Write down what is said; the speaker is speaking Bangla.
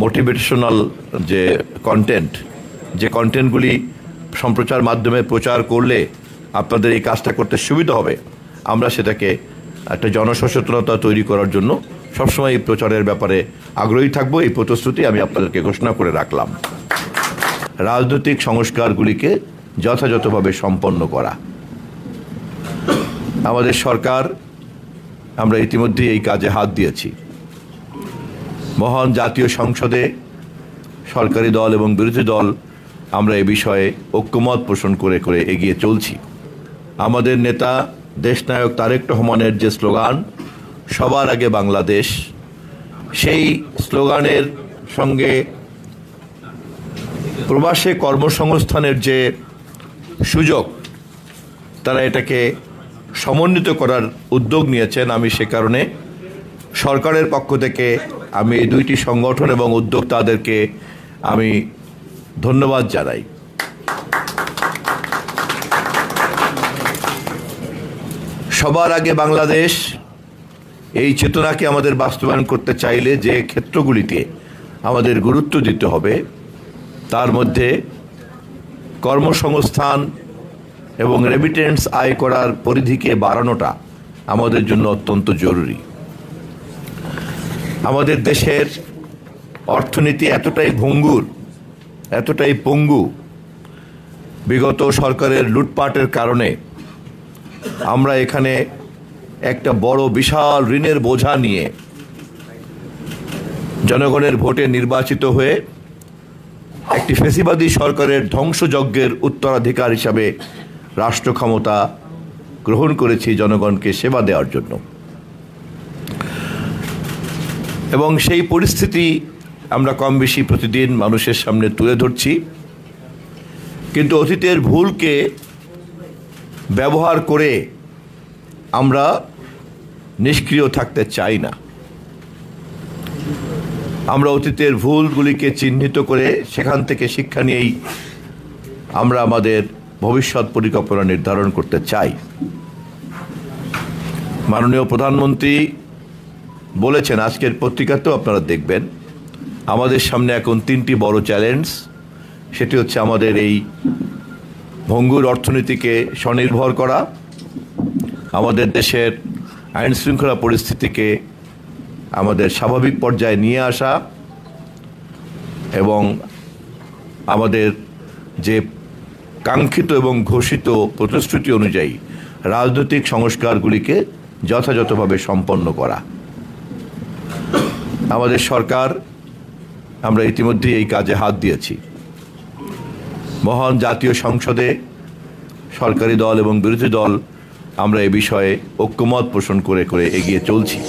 মোটিভেশনাল যে কন্টেন্টগুলি সম্প্রচার মাধ্যমে প্রচার করলে আপনাদের এই কাজটা করতে সুবিধা হবে, আমরা সেটাকে একটা জনসচেতনতা তৈরি করার জন্য সবসময় এই প্রচারের ব্যাপারে আগ্রহী থাকব। এই প্রতিশ্রুতি আমি আপনাদেরকে ঘোষণা করে রাখলাম। রাজনৈতিক সংস্কারগুলিকে যথাযথভাবে সম্পন্ন করা, আমাদের সরকার, আমরা ইতিমধ্যেই এই কাজে হাত দিয়েছি। মহান জাতীয় সংসদে সরকারি দল এবং বিরোধী দল আমরা এ বিষয়ে ঐক্যমত পোষণ করে করে এগিয়ে চলছি। আমাদের নেতা দেশনায়ক তারেক রহমানের যে স্লোগান সবার আগে বাংলাদেশ, সেই স্লোগানের সঙ্গে প্রবাসে কর্মসংস্থানের যে সুযোগ, তারা এটাকে সমন্বিত করার উদ্যোগ নিয়েছেন। আমি সে কারণে সরকারের পক্ষ থেকে আমি এই দুইটি সংগঠন এবং উদ্যোক্তাদেরকে আমি ধন্যবাদ জানাই। সবার আগে বাংলাদেশ, এই চেতনাকে আমাদের বাস্তবায়ন করতে চাইলে যে ক্ষেত্রগুলিতে আমাদের গুরুত্ব দিতে হবে, তার মধ্যে কর্মসংস্থান এবং রেমিটেন্স আয় করার পরিধিকে বাড়ানোটা আমাদের জন্য অত্যন্ত জরুরি। আমাদের দেশের অর্থনীতি এতটাই ভঙ্গুর, এতটাই পঙ্গু, বিগত সরকারের লুটপাটের কারণে আমরা এখানে একটা বড় বিশাল ঋণের বোঝা নিয়ে জনগণের ভোটে নির্বাচিত হয়ে একটি ফ্যাসিবাদী সরকারের ধ্বংসযজ্ঞের উত্তরাধিকার হিসাবে রাষ্ট্র ক্ষমতা গ্রহণ করেছি জনগণকে সেবা দেওয়ার জন্য। এবং সেই পরিস্থিতি আমরা কম বেশি প্রতিদিন মানুষের সামনে তুলে ধরছি, কিন্তু অতীতের ভুলকে ব্যবহার করে আমরা নিষ্ক্রিয় থাকতে চাই না। আমরা অতীতের ভুলগুলিকে চিহ্নিত করে সেখান থেকে শিক্ষা নিয়েই আমরা আমাদের ভবিষ্যৎ পরিকল্পনা নির্ধারণ করতে চাই। মাননীয় প্রধানমন্ত্রী বলেছেন, আজকের পত্রিকাতেও আপনারা দেখবেন, আমাদের সামনে এখন 3টি বড় চ্যালেঞ্জ। সেটি হচ্ছে আমাদের এই ভঙ্গুর অর্থনীতিকে স্বনির্ভর করা, আমাদের দেশের আইন শৃঙ্খলা পরিস্থিতিকে আমাদের স্বাভাবিক পর্যায়ে নিয়ে আসা এবং আমাদের যে কাঙ্ক্ষিত এবং ঘোষিত প্রতিশ্রুতি অনুযায়ী রাজনৈতিক সংস্কারগুলিকে যথাযথভাবে সম্পন্ন করা। আমাদের সরকার, আমরা ইতিমধ্যেই এই কাজে হাত দিয়েছি। মহান জাতীয় সংসদে সরকারি দল এবং বিরোধী দল আমরা এ বিষয়ে ঐক্যমত পোষণ করে করে এগিয়ে চলছি।